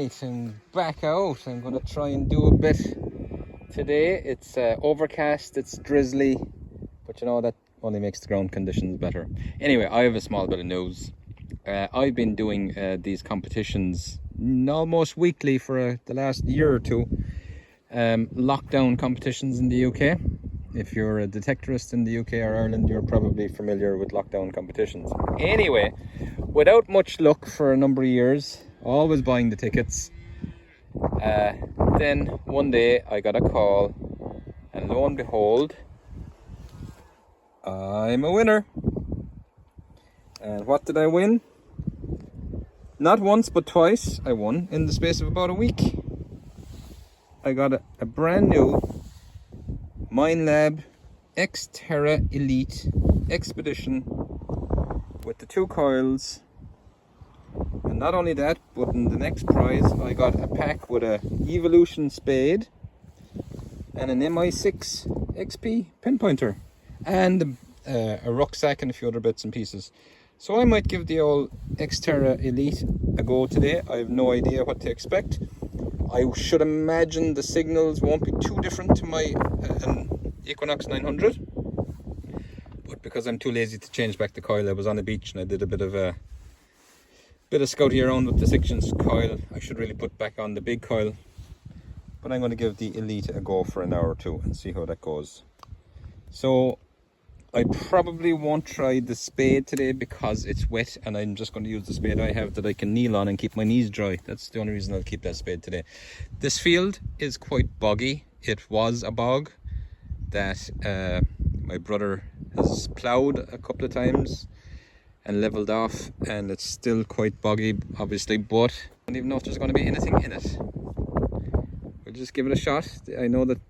Right, I'm back out. I'm going to try and do a bit today. It's overcast, it's drizzly, but you know that only makes the ground conditions better. Anyway, I have a small bit of news. I've been doing these competitions almost weekly for the last year or two. Lockdown competitions in the UK. If you're a detectorist in the UK or Ireland, you're probably familiar with lockdown competitions. Anyway, without much luck for a number of years, always buying the tickets. Then one day I got a call, and lo and behold, I'm a winner. And what did I win? Not once but twice I won in the space of about a week. I got a brand new Minelab xterra Elite Expedition with the 2 coils. And not only that, but in the next prize I got a pack with a Evolution spade and an MI6 XP pinpointer and a rucksack and a few other bits and pieces. So I might give the old xterra Elite a go today. I have no idea what to expect. I should imagine the signals won't be too different to my Equinox 900, but because I'm too lazy to change back the coil, I was on the beach and I did a bit of scouting around with the 6-inch coil. I should really put back on the big coil, but I'm going to give the Elite a go for an hour or two and see how that goes. So I probably won't try the spade today because it's wet, and I'm just going to use the spade I have that I can kneel on and keep my knees dry. That's the only reason I'll keep that spade today. This field is quite boggy. It was a bog that my brother has ploughed a couple of times and leveled off, and it's still quite boggy obviously, but I don't even know if there's going to be anything in it. We'll just give it a shot. I know that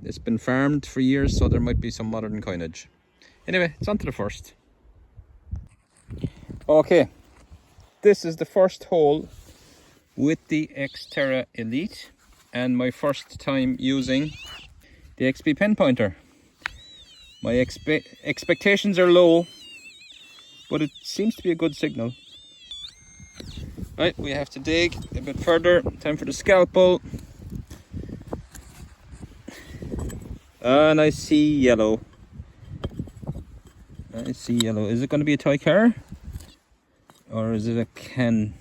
it's been farmed for years, so there might be some modern coinage. Anyway, it's on to the first. Okay, this is the first hole with the xterra Elite and my first time using the XP pinpointer. My expectations are low, but it seems to be a good signal. Right, we have to dig a bit further. Time for the scalpel. And I see yellow. I see yellow. Is it going to be a toy car? Or is it a Ken?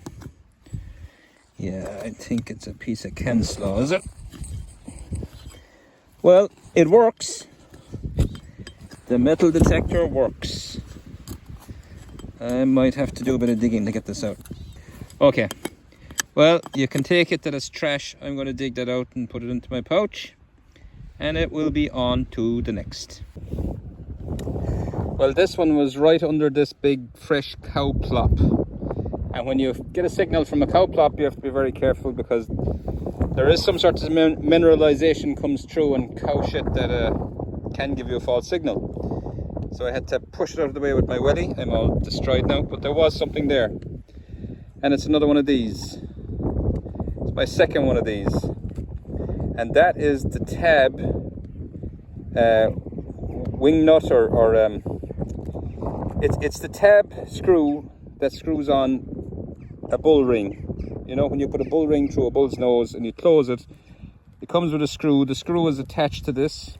Yeah, I think it's a piece of Ken slaw, is it? Well, it works. The metal detector works. I might have to do a bit of digging to get this out. Okay. Well, you can take it that it's trash. I'm going to dig that out and put it into my pouch. And it will be on to the next. Well, this one was right under this big fresh cow plop. And when you get a signal from a cow plop, you have to be very careful because there is some sort of mineralization comes through and cow shit that can give you a false signal. So I had to push it out of the way with my welly. I'm all destroyed now, but there was something there. And it's another one of these. It's my second one of these. And that is the tab wing nut or it's the tab screw that screws on a bull ring. You know, when you put a bull ring through a bull's nose and you close it, it comes with a screw. The screw is attached to this.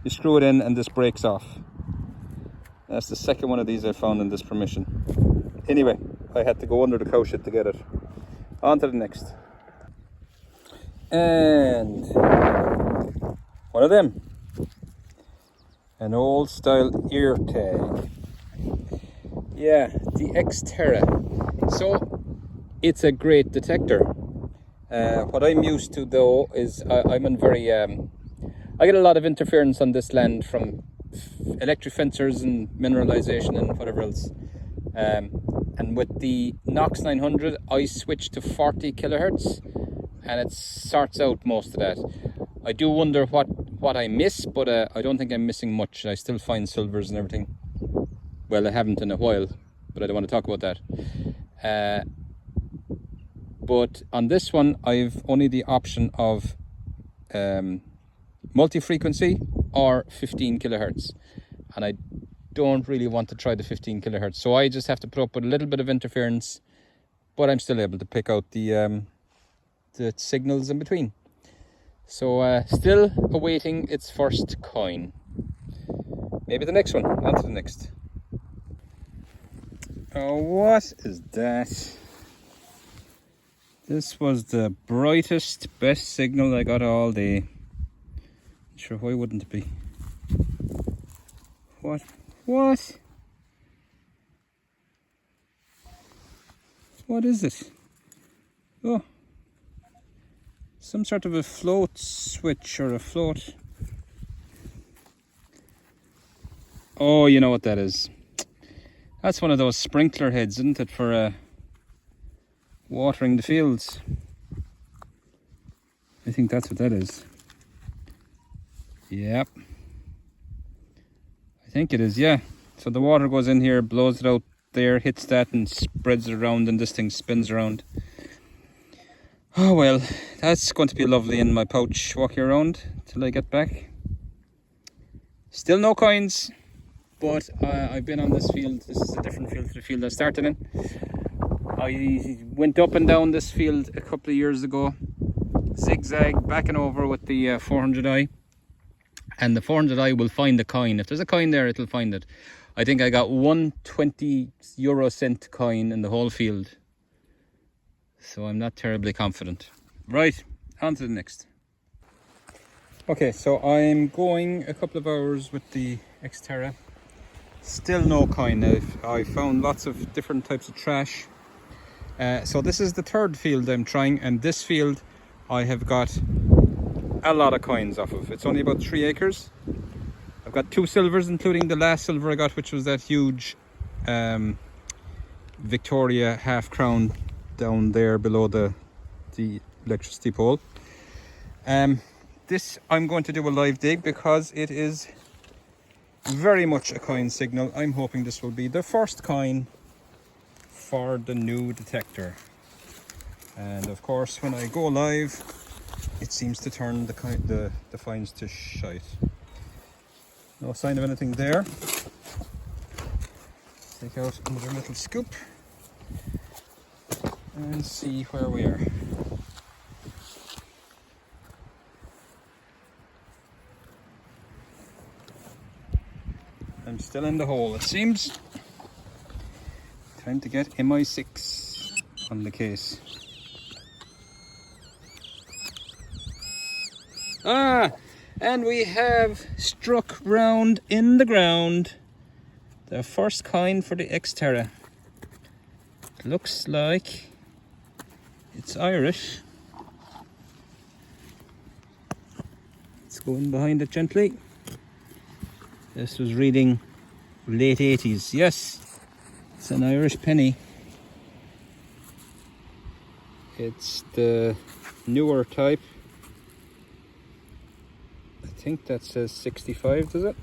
You screw it in and this breaks off. That's the second one of these I found in this permission. Anyway, I had to go under the cow shit to get it. On to the next. And one of them. An old style ear tag. Yeah, the xterra. So it's a great detector. What I'm used to though is I'm in very I get a lot of interference on this land from electric fencers and mineralization and whatever else. And with the Knox 900 I switched to 40 kilohertz and it sorts out most of that. I do wonder what I miss, but I don't think I'm missing much. I still find silvers and everything. Well, I haven't in a while, but I don't want to talk about that. But on this one, I've only the option of multi-frequency or 15 kilohertz. And I don't really want to try the 15 kilohertz. So I just have to put up with a little bit of interference, but I'm still able to pick out the the signals in between. So still awaiting its first coin. Maybe the next one. On to the next. Oh, what is that? This was the brightest, best signal I got all day. Sure, why wouldn't it be? What? What? What is it? Oh, some sort of a float switch or a float. Oh, you know what that is. That's one of those sprinkler heads, isn't it, for watering the fields? I think that's what that is. Yep. I think it is, yeah. So the water goes in here, blows it out there, hits that and spreads it around, and this thing spins around. Oh well, that's going to be lovely in my pouch walking around till I get back. Still no coins, but I've been on this field. This is a different field to the field I started in. I went up and down this field a couple of years ago, zigzag back and over with the 400i, and the 400i will find the coin. If there's a coin there, it'll find it. I think I got one 20-euro-cent coin in the whole field, so I'm not terribly confident. Right, on to the next. Okay, so I'm going a couple of hours with the Xterra. Still no coin. I found lots of different types of trash. So this is the third field I'm trying, and this field I have got a lot of coins off of. It's only about 3 acres. I've got 2 silvers, including the last silver I got, which was that huge Victoria half crown down there below the electricity pole. This I'm going to do a live dig because it is very much a coin signal. I'm hoping this will be the first coin for the new detector. And of course, when I go live, it seems to turn the finds to shite. No sign of anything there. Take out another little scoop and see where we are. I'm still in the hole, it seems. Time to get MI6 on the case. Ah! And we have struck round in the ground the first coin for the Xterra. It looks like it's Irish. Let's go in behind it gently. This was reading late 80s. Yes, it's an Irish penny. It's the newer type. I think that says 65, does it?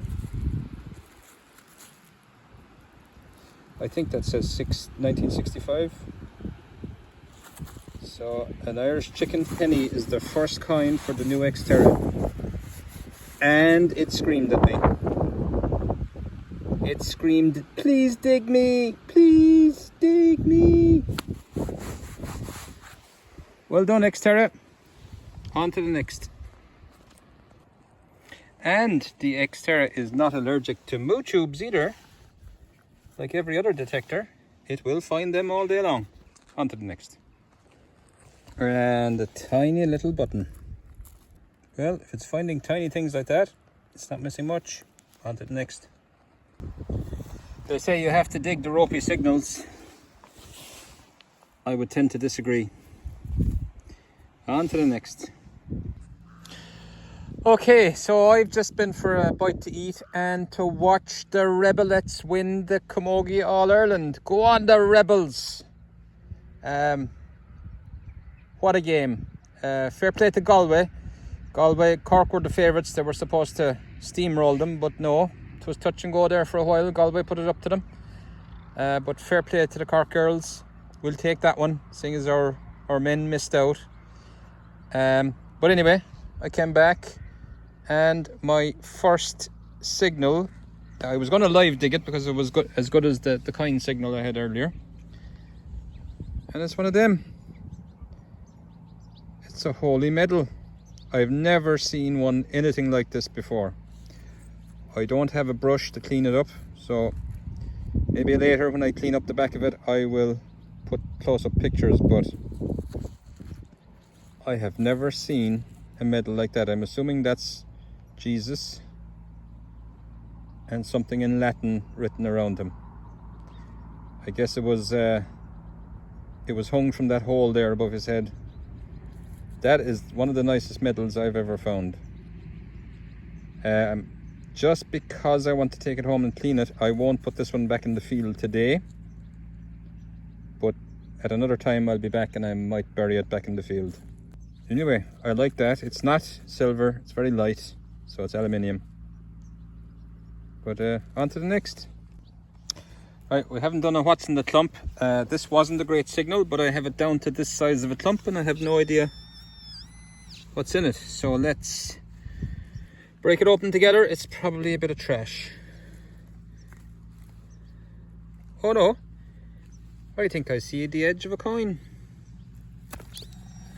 I think that says 1965. So an Irish chicken penny is the first coin for the new Xterra. And it screamed at me. It screamed, "Please dig me! Please dig me!" Well done, Xterra. On to the next. And the Xterra is not allergic to moo tubes either. Like every other detector, it will find them all day long. On to the next. And a tiny little button. Well, if it's finding tiny things like that, it's not missing much. On to the next. They say you have to dig the ropey signals. I would tend to disagree. On to the next. Okay, so I've just been for a bite to eat and to watch the Rebelettes win the Camogie All-Ireland. Go on the Rebels! What a game. Fair play to Galway. Cork were the favourites. They were supposed to steamroll them, but no. It was touch and go there for a while. Galway put it up to them. But fair play to the Cork girls. We'll take that one, seeing as our men missed out. But anyway, I came back. And my first signal, I was going to live dig it because it was as good as the coin signal I had earlier. And it's one of them. That's a holy medal. I've never seen one anything like this before. I don't have a brush to clean it up, so maybe later when I clean up the back of it I will put close-up pictures, but I have never seen a medal like that. I'm assuming that's Jesus and something in Latin written around him. I guess it was hung from that hole there above his head. That is one of the nicest medals I've ever found. Just because I want to take it home and clean it, I won't put this one back in the field today. But at another time I'll be back and I might bury it back in the field. Anyway, I like that. It's not silver, it's very light, so it's aluminium. But on to the next. Right, we haven't done a what's in the clump. This wasn't a great signal, but I have it down to this size of a clump and I have no idea what's in it. So let's break it open together. It's probably a bit of trash. Oh no, I think I see the edge of a coin.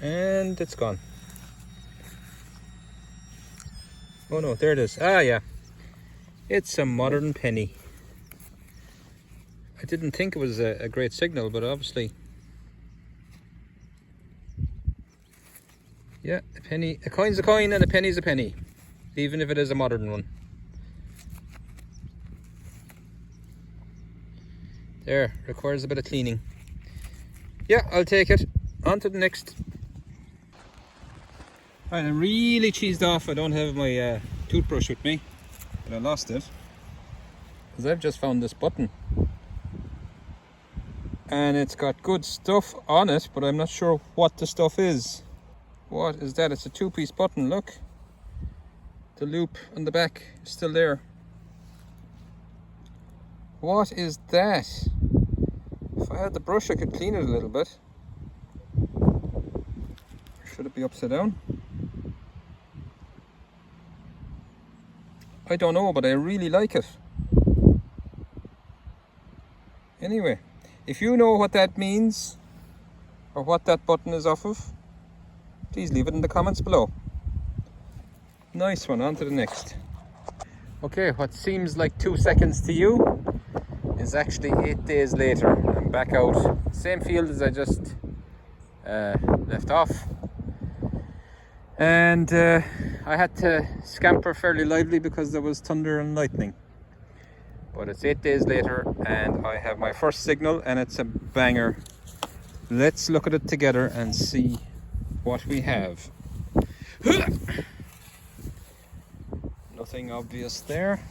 And it's gone. Oh no, there it is. Ah yeah, it's a modern penny. I didn't think it was a great signal, but obviously, yeah, a penny, a coin's a coin and a penny's a penny, even if it is a modern one. There, requires a bit of cleaning. Yeah, I'll take it. On to the next. Right, I'm really cheesed off. I don't have my toothbrush with me, but I lost it because I've just found this button. And it's got good stuff on it, but I'm not sure what the stuff is. What is that? It's a two-piece button, look. The loop on the back is still there. What is that? If I had the brush I could clean it a little bit. Should it be upside down? I don't know, but I really like it. Anyway, if you know what that means, or what that button is off of, please leave it in the comments below. Nice one, on to the next. Okay, what seems like 2 seconds to you is actually 8 days later. I'm back out, same field as I just left off. And I had to scamper fairly lively because there was thunder and lightning. But it's 8 days later and I have my first signal and it's a banger. Let's look at it together and see what we have. Nothing obvious there.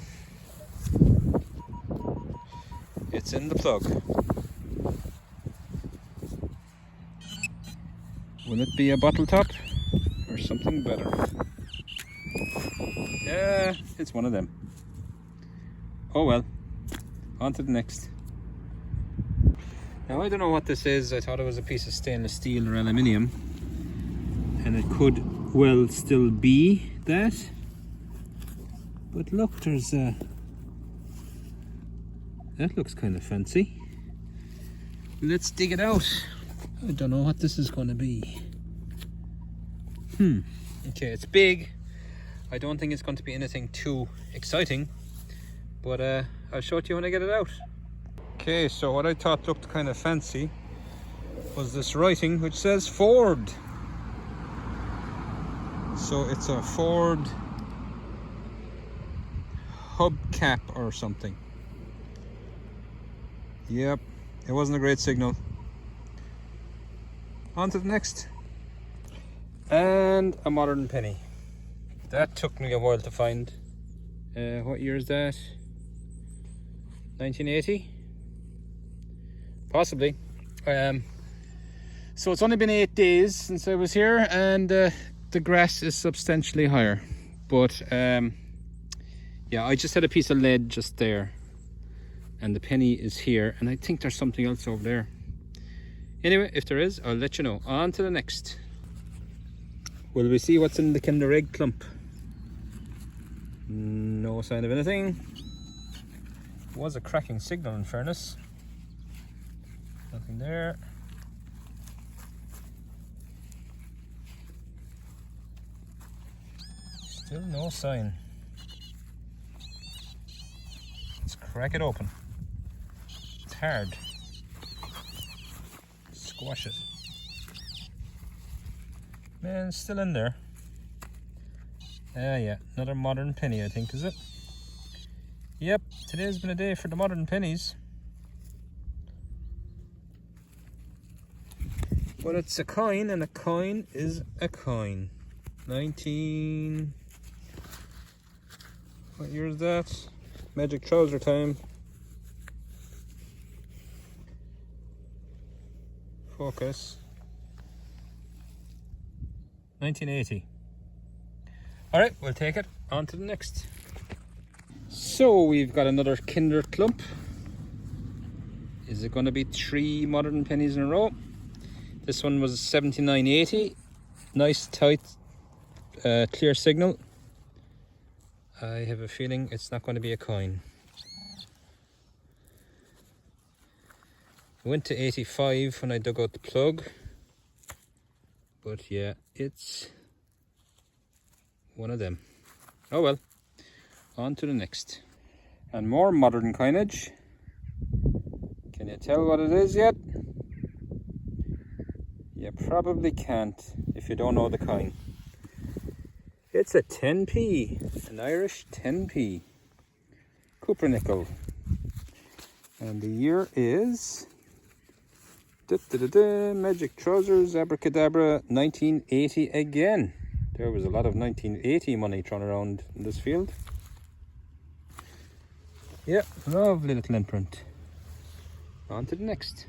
It's in the plug. Will it be a bottle top or something better? Yeah, it's one of them. Oh well, on to the next. Now I don't know what this is. I thought it was a piece of stainless steel or aluminium, and it could well still be that. But look, there's a... that looks kind of fancy. Let's dig it out. I don't know what this is going to be. Okay, it's big. I don't think it's going to be anything too exciting, but I'll show it to you when I get it out. Okay, so what I thought looked kind of fancy was this writing which says Ford. So it's a Ford hubcap or something. Yep, it wasn't a great signal. On to the next. And a modern penny. That took me a while to find. What year is that? 1980? Possibly. So it's only been 8 days since I was here, and the grass is substantially higher. But yeah, I just had a piece of lead just there, and the penny is here, and I think there's something else over there. Anyway, if there is, I'll let you know. On to the next. Will we see what's in the Kinder Egg clump? No sign of anything. It was a cracking signal, in fairness. Nothing there. Still no sign. Let's crack it open. It's hard. Squash it. Man, it's still in there. Yeah, another modern penny, I think, is it? Yep, today's been a day for the modern pennies. But it's a coin, and a coin is a coin. 19... What year is that? Magic trouser time. Focus. 1980. Alright, we'll take it. On to the next. So we've got another Kinder clump. Is it going to be 3 modern pennies in a row? This one was 79.80. Nice tight clear signal. I have a feeling it's not going to be a coin. I went to 85 when I dug out the plug. But yeah, it's one of them. Oh well, on to the next. And more modern coinage. Can you tell what it is yet? You probably can't if you don't know the coin. It's a 10p, an Irish 10p. Cooper nickel. And the year is... Magic Trousers, Abracadabra, 1980 again. There was a lot of 1980 money thrown around in this field. Yeah, lovely little imprint. On to the next.